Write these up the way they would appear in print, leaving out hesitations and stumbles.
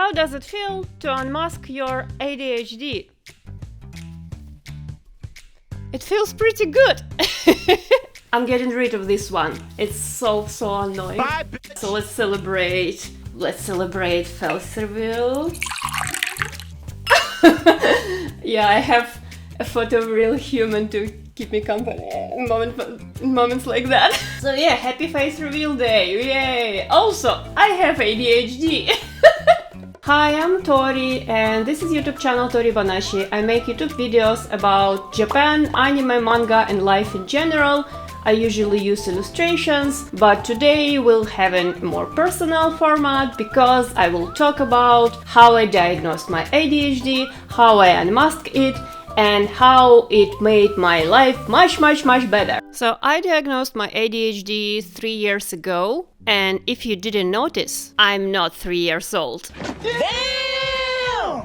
How does it feel to unmask your ADHD? It feels pretty good. I'm getting rid of this one. It's so annoying. Bye, So let's celebrate. Let's celebrate first reveal. Yeah, I have a photo of a real human to keep me company in moments like that. So yeah, happy face reveal day, yay! Also, I have ADHD. Hi, I'm Tori and this is YouTube channel Tori Banashi. I make YouTube videos about Japan, anime, manga and life in general. I usually use illustrations, but today we'll have a more personal format because I will talk about how I diagnosed my ADHD, how I unmasked it, and how it made my life much better. So I diagnosed my ADHD 3 years ago, and if you didn't notice, I'm not 3 years old.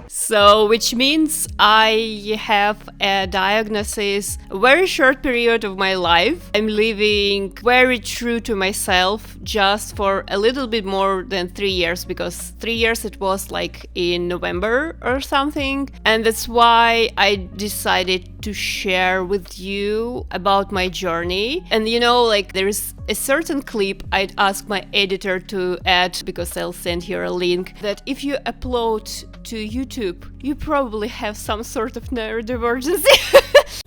So, which means I have a diagnosis a very short period of my life. I'm living very true to myself just for a little bit more than 3 years, because 3 years it was like in November or something. And that's why I decided to share with you about my journey. And you know, like there's a certain clip I'd ask my editor to add, because I'll send here a link, that if you upload to YouTube, you probably have some sort of neurodivergency.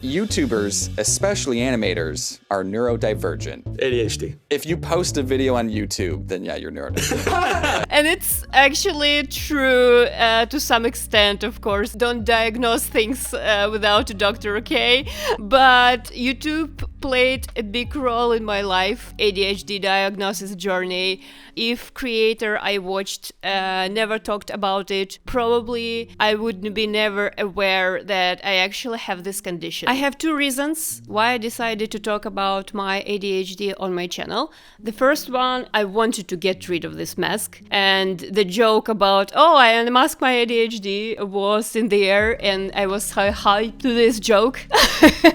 YouTubers, especially animators, are neurodivergent. ADHD. If you post a video on YouTube, then yeah, you're neurodivergent. And it's actually true to some extent, of course. Don't diagnose things without a doctor, okay? But YouTube played a big role in my life, ADHD diagnosis journey. If creator I watched never talked about it, probably I would be never aware that I actually have this condition. I have two reasons why I decided to talk about my ADHD on my channel. The first one, I wanted to get rid of this mask, and the joke about, oh, I unmasked my ADHD was in the air, and I was hyped to this joke.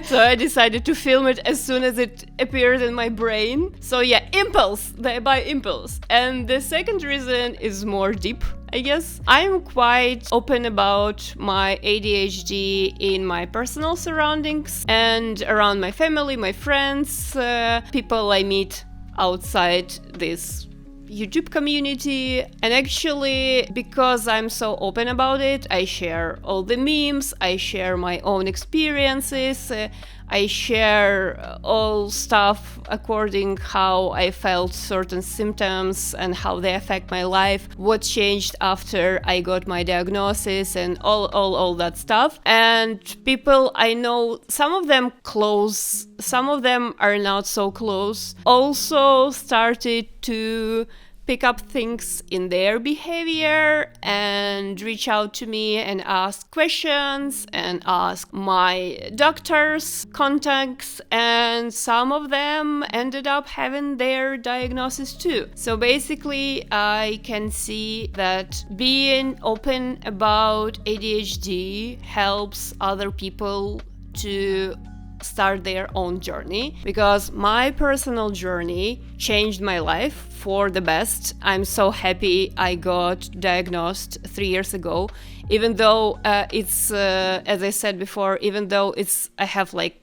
So I decided to film it as soon as it appeared in my brain. So yeah, impulse, by impulse. And the second reason is more deep, I guess. I'm quite open about my ADHD in my personal surroundings and around my family, my friends, people I meet outside this YouTube community. And actually, because I'm so open about it, I share all the memes, I share my own experiences, I share all stuff according how I felt certain symptoms and how they affect my life, what changed after I got my diagnosis, and all that stuff. And people I know, some of them close, some of them are not so close, also started to pick up things in their behavior and reach out to me and ask questions and ask my doctor's contacts, and some of them ended up having their diagnosis too. So basically I can see that being open about ADHD helps other people to start their own journey, because my personal journey changed my life for the best. I'm so happy I got diagnosed 3 years ago, even though it's as I said before, even though I have like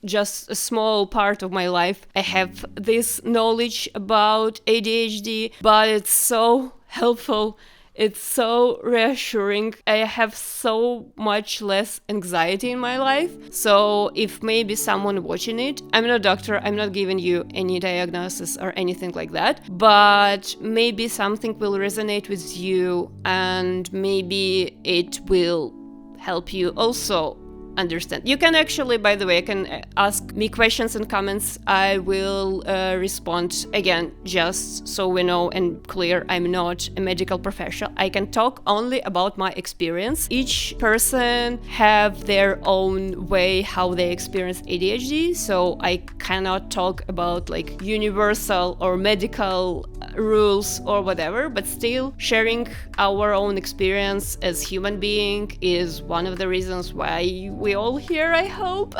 just a small part of my life, I have this knowledge about ADHD, but it's so helpful. It's so reassuring. I have so much less anxiety in my life. So if maybe someone watching it, I'm not a doctor, I'm not giving you any diagnosis or anything like that, but maybe something will resonate with you and maybe it will help you also understand. You can actually, by the way, you can ask me questions and comments. I will respond again, just so we know and clear, I'm not a medical professional. I can talk only about my experience. Each person have their own way how they experience ADHD, so I cannot talk about like universal or medical rules or whatever, but still sharing our own experience as human being is one of the reasons why we all here, I hope.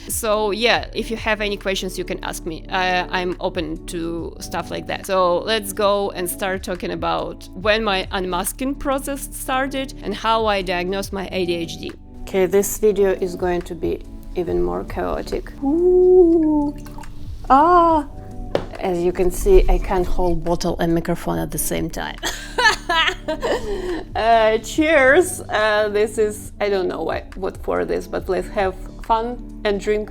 So yeah, if you have any questions, you can ask me. I'm open to stuff like that. So let's go and start talking about when my unmasking process started and how I diagnosed my ADHD. Okay, this video is going to be even more chaotic. Ooh. Ah! As you can see, I can't hold bottle and microphone at the same time. Cheers! This is, I don't know what for this, but let's have fun and drink.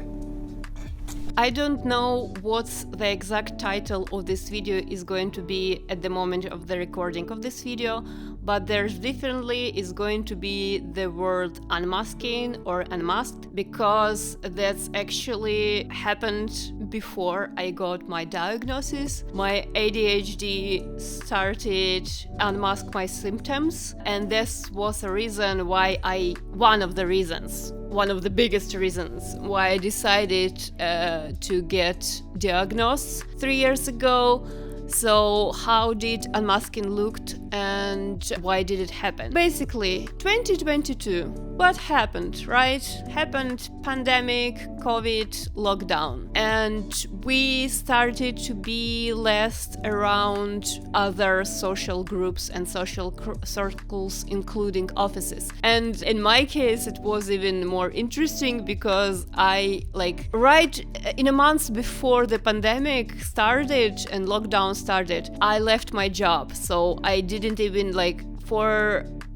I don't know what the exact title of this video is going to be at the moment of the recording of this video, but there's definitely is going to be the word unmasking or unmasked, because that's actually happened before I got my diagnosis. My ADHD started unmask my symptoms, and this was a reason why one of the biggest reasons why I decided to get diagnosed 3 years ago. So how did unmasking looked and why did it happen? Basically, 2022, what happened, right? Happened pandemic, COVID, lockdown. And we started to be less around other social groups and social circles, including offices. And in my case, it was even more interesting because right in a month before the pandemic started and lockdown started, I left my job. So I didn't even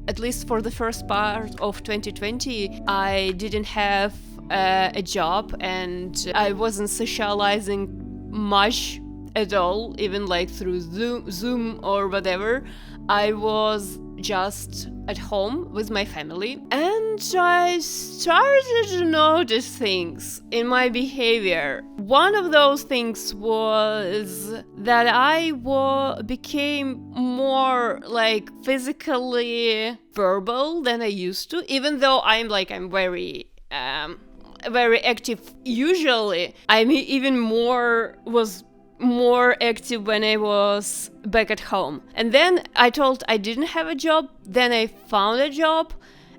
at least for the first part of 2020, I didn't have a job and I wasn't socializing much at all, even through Zoom or whatever. I was just at home with my family, and I started to notice things in my behavior. One of those things was that I became more physically verbal than I used to, even though I'm very active usually. I'm even was more active when I was back at home. And then I told I didn't have a job, then I found a job,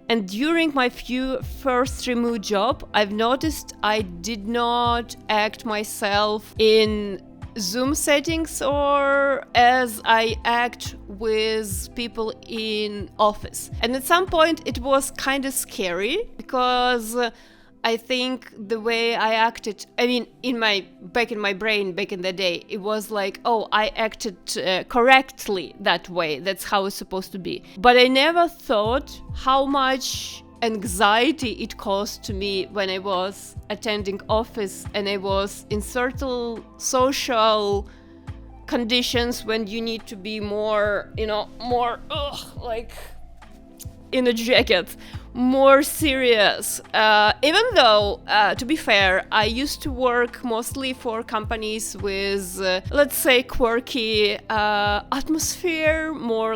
and during my first remote job, I've noticed I did not act myself in Zoom settings or as I act with people in office. And at some point it was kind of scary because I think the way I acted, back in my brain, back in the day, it was I acted correctly that way. That's how it's supposed to be. But I never thought how much anxiety it caused to me when I was attending office and I was in certain social conditions when you need to be more in a jacket, more serious. Even though, to be fair, I used to work mostly for companies with, let's say, quirky atmosphere, more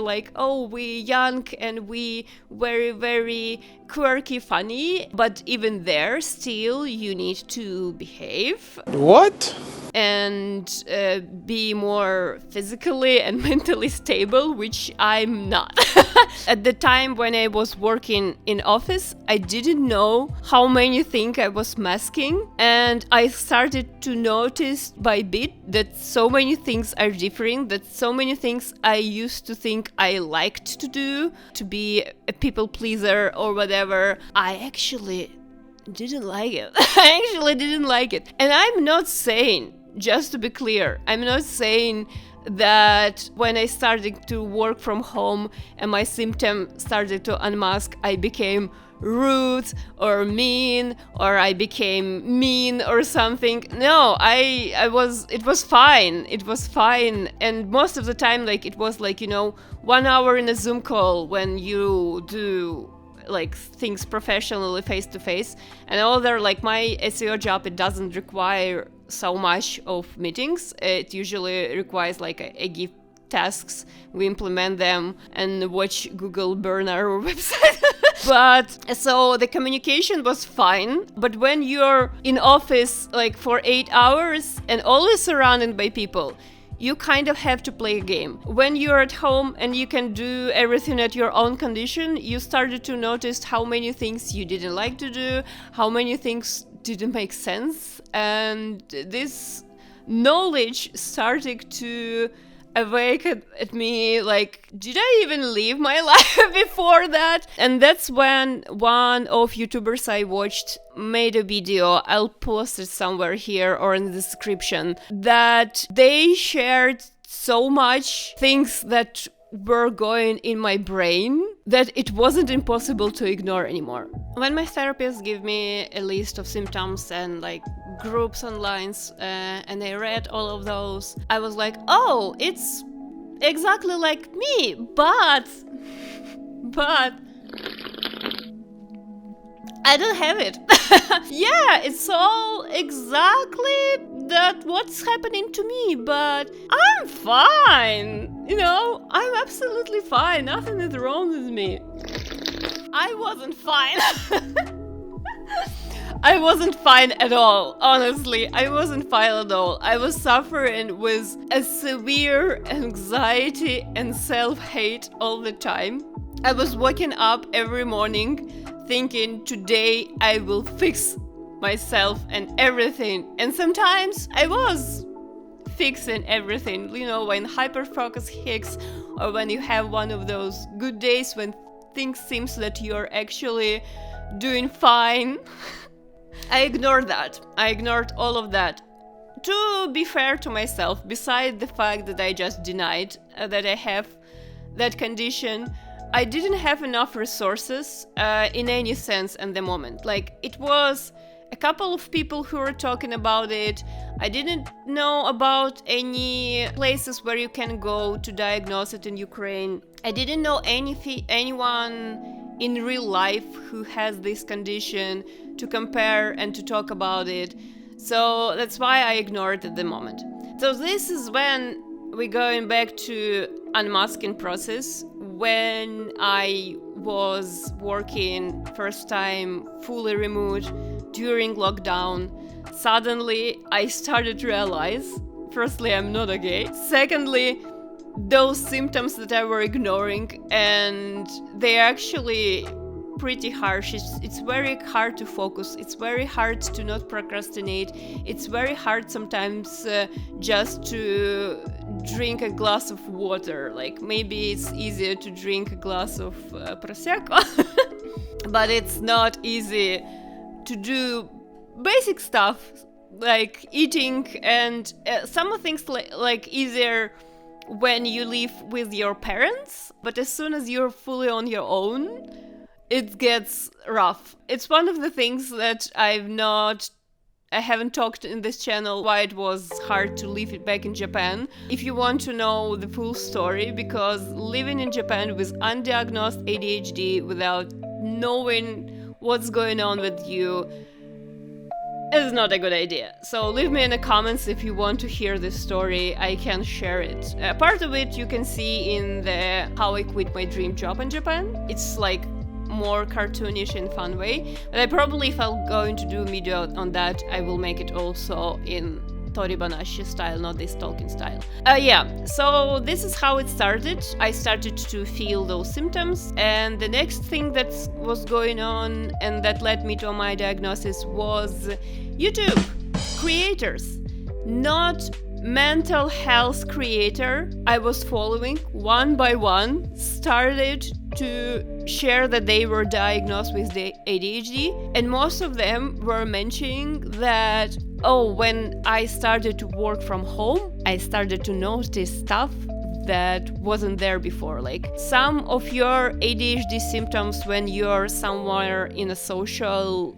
we young and we very, very quirky, funny. But even there, still, you need to behave. What? And be more physically and mentally stable, which I'm not. At the time when I was working in office, I didn't know how many things I was masking, and I started to notice by bit that so many things are different, that so many things I used to think I liked to do, to be a people pleaser or whatever, I actually didn't like it. I actually didn't like it. And I'm not saying, just to be clear, I'm not saying that when I started to work from home and my symptom started to unmask, I became rude or mean, or I became mean or something. No, it was fine. It was fine. And most of the time, it was 1 hour in a Zoom call when you do things professionally face to face. And although my SEO job, it doesn't require so much of meetings. It usually requires I give tasks, we implement them, and watch Google burn our website. But so the communication was fine. But when you're in office for 8 hours and always surrounded by people, you kind of have to play a game. When you're at home and you can do everything at your own condition, you started to notice how many things you didn't like to do, how many things didn't make sense, and this knowledge started to awake at me, like, did I even live my life before that? And that's when one of YouTubers I watched made a video, I'll post it somewhere here or in the description, that they shared so much things that were going in my brain that it wasn't impossible to ignore anymore. When my therapist gave me a list of symptoms and like groups online, and I read all of those, I was like, oh, it's exactly like me, but I don't have it. Yeah, it's all exactly that what's happening to me, but I'm fine. You know, I'm absolutely fine. Nothing is wrong with me. I wasn't fine. I wasn't fine at all, honestly. I wasn't fine at all. I was suffering with a severe anxiety and self-hate all the time. I was waking up every morning thinking, today I will fix myself and everything. And sometimes I was fixing everything, you know, when hyperfocus hits, or when you have one of those good days when things seems that you're actually doing fine. I ignored that. I ignored all of that. To be fair to myself, beside the fact that I just denied that I have that condition, I didn't have enough resources in any sense at the moment. Like, it was a couple of people who were talking about it. I didn't know about any places where you can go to diagnose it in Ukraine. I didn't know anyone in real life who has this condition to compare and to talk about it. So that's why I ignored it at the moment. So this is when we're going back to unmasking process. When I was working first time fully remote during lockdown, suddenly I started to realize, firstly, I'm not a gay. Secondly, those symptoms that I were ignoring, and they're actually pretty harsh. It's very hard to focus. It's very hard to not procrastinate. It's very hard sometimes just to drink a glass of water. Like, maybe it's easier to drink a glass of prosecco, but it's not easy to do basic stuff like eating, and some of things like easier when you live with your parents, but as soon as you're fully on your own, it gets rough. It's one of the things that I haven't talked in this channel why it was hard to live it back in Japan. If you want to know the full story, because living in Japan with undiagnosed ADHD without knowing what's going on with you is not a good idea. So leave me in the comments if you want to hear this story. I can share it. Part of it you can see in the How I Quit My Dream Job in Japan. It's like more cartoonish in fun way, but I probably, if I'm going to do a video on that, I will make it also in Toribanashi style, not this Tolkien style. Yeah, so this is how it started. I started to feel those symptoms, and the next thing that was going on and that led me to my diagnosis was YouTube creators. Not mental health creator I was following one by one started to share that they were diagnosed with the ADHD, and most of them were mentioning that, oh, when I started to work from home, I started to notice stuff that wasn't there before. Like, some of your ADHD symptoms when you're somewhere in a social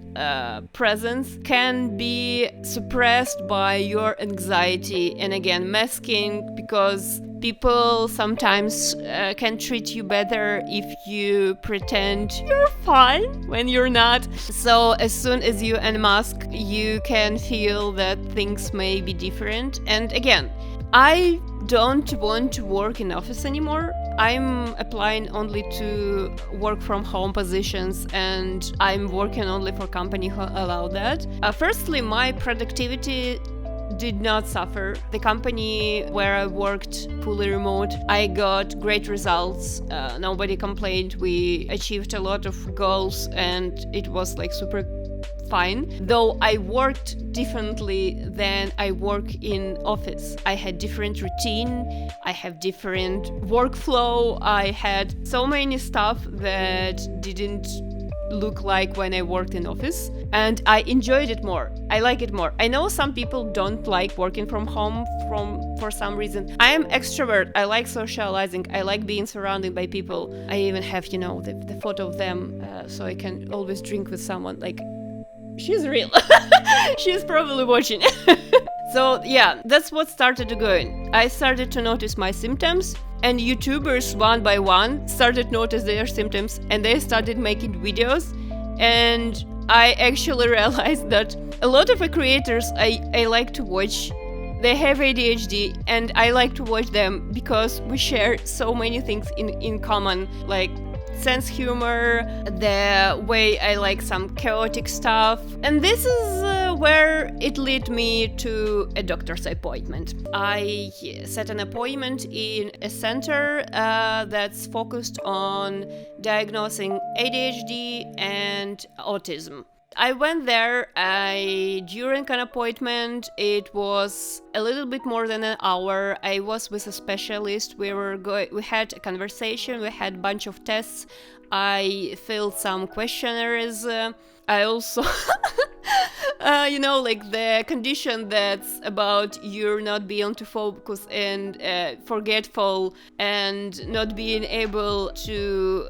presence can be suppressed by your anxiety. And again, masking, because people sometimes can treat you better if you pretend you're fine when you're not. So as soon as you unmask, you can feel that things may be different. And again, I don't want to work in office anymore. I'm applying only to work from home positions, and I'm working only for company who allow that. Firstly, my productivity did not suffer. The company where I worked fully remote, I got great results. Nobody complained. We achieved a lot of goals and it was like super fine. Though I worked differently than I work in office. I had different routine, I have different workflow, I had so many stuff that didn't look like when I worked in office, and I enjoyed it more. I like it more. I know some people don't like working from home for some reason. I am extrovert. I like socializing. I like being surrounded by people. I even have, the photo of them, so I can always drink with someone. Like, she's real. She's probably watching. So yeah, that's what started going. I started to notice my symptoms, and YouTubers one by one started notice their symptoms, and they started making videos. And I actually realized that a lot of the creators I like to watch, they have ADHD, and I like to watch them because we share so many things in common, like sense humor, the way I like some chaotic stuff. And this is where it led me to a doctor's appointment. I set an appointment in a center that's focused on diagnosing ADHD and autism. I went there. During an appointment, it was a little bit more than an hour. I was with a specialist. We had a conversation. We had a bunch of tests. I filled some questionnaires. I also, like the condition that's about you not being able to focus and forgetful and not being able to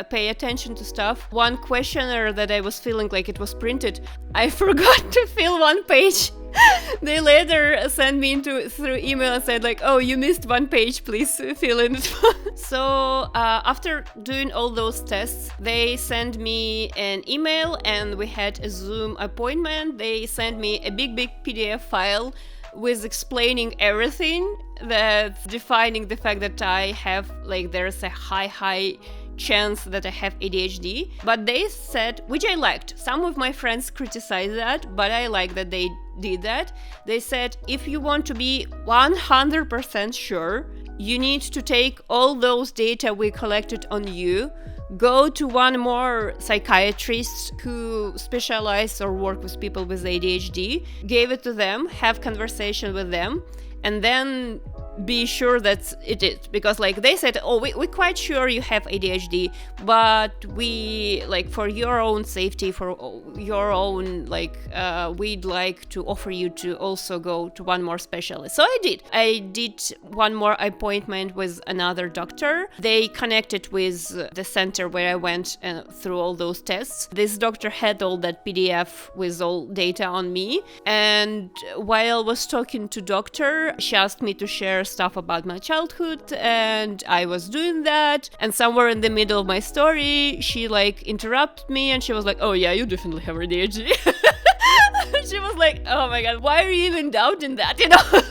pay attention to stuff. One questionnaire that I was feeling like it was printed, I forgot to fill one page. They later sent me through email and said like, oh, you missed one page, please fill in it. So after doing all those tests, they sent me an email and we had a Zoom appointment. They sent me a big PDF file with explaining everything, that's defining the fact that I have, like, there's a high chance that I have ADHD. But they said, which I liked, some of my friends criticized that, but I like that they did that. They said, if you want to be 100% sure, you need to take all those data we collected on you, go to one more psychiatrist who specialize or work with people with ADHD, gave it to them, have conversation with them, and then be sure that it is. Because like they said, oh, we're quite sure you have ADHD, but we, like, for your own safety, for your own, like, we'd like to offer you to also go to one more specialist. So I did one more appointment with another doctor. They connected with the center where I went through all those tests. This doctor had all that PDF with all data on me, and while I was talking to doctor, she asked me to share stuff about my childhood, and I was doing that, and somewhere in the middle of my story she like interrupted me and she was like, oh yeah, you definitely have ADHD. She was like, oh my god, why are you even doubting that,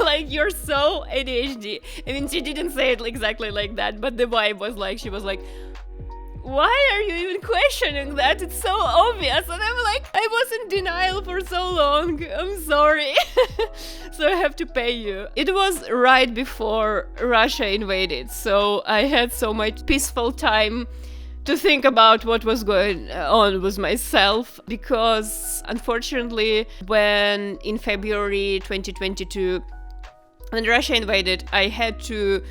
like, you're so ADHD. I mean, she didn't say it exactly like that, but the vibe was like, she was like, why are you even questioning that? It's so obvious. And I'm like, I was in denial for so long. I'm sorry. So I have to pay you. It was right before Russia invaded, so I had so much peaceful time to think about what was going on with myself, because unfortunately, when in February 2022, when Russia invaded, I had to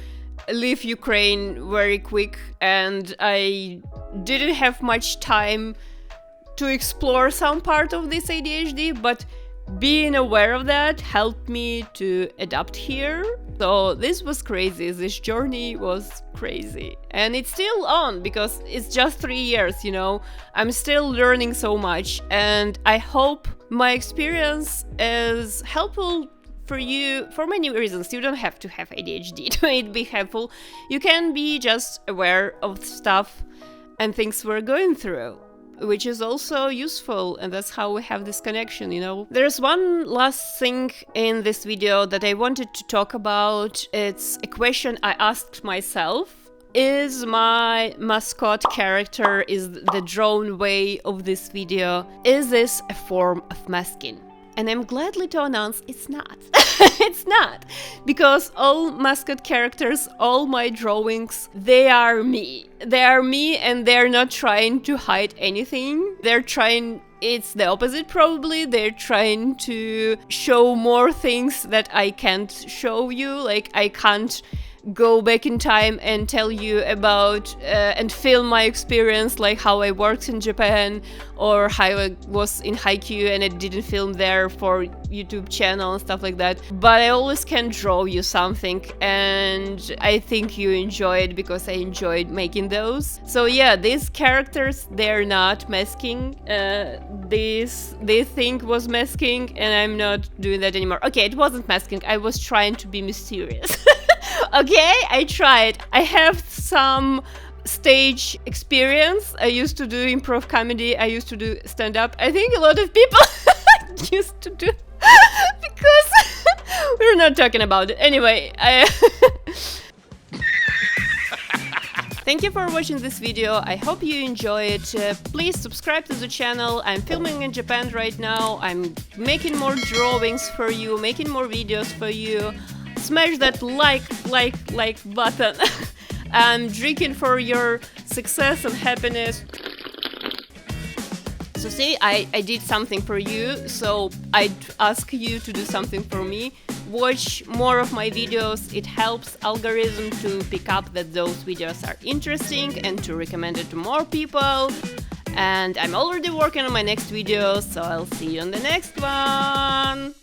leave Ukraine very quick, and I didn't have much time to explore some part of this ADHD, but being aware of that helped me to adapt here. So this was crazy. This journey was crazy, and it's still on because it's just 3 years, I'm still learning so much, and I hope my experience is helpful for you for many reasons. You don't have to have ADHD to be helpful. You can be just aware of stuff and things we're going through, which is also useful, and that's how we have this connection, There's one last thing in this video that I wanted to talk about. It's a question I asked myself. Is my mascot character, is the drawn way of this video, is this a form of masking? And I'm gladly to announce it's not. It's not. Because all mascot characters, all my drawings, they are me. They are me, and they're not trying to hide anything. They're trying... It's the opposite, probably. They're trying to show more things that I can't show you. Like, I can't go back in time and tell you about and film my experience, like how I worked in Japan or how I was in Haikyuu and I didn't film there for YouTube channel and stuff like that. But I always can draw you something, and I think you enjoy it because I enjoyed making those. So yeah, these characters, they're not masking. This they think was masking, and I'm not doing that anymore. Okay, it wasn't masking. I was trying to be mysterious. Okay, I tried. I have some stage experience. I used to do improv comedy. I used to do stand-up. I think a lot of people used to do because we're not talking about it. Anyway, thank you for watching this video. I hope you enjoy it. Please subscribe to the channel. I'm filming in Japan right now. I'm making more drawings for you, making more videos for you. Smash that like button. I'm drinking for your success and happiness. So see, I did something for you, so I'd ask you to do something for me. Watch more of my videos. It helps algorithm to pick up that those videos are interesting and to recommend it to more people. And I'm already working on my next video, so I'll see you on the next one.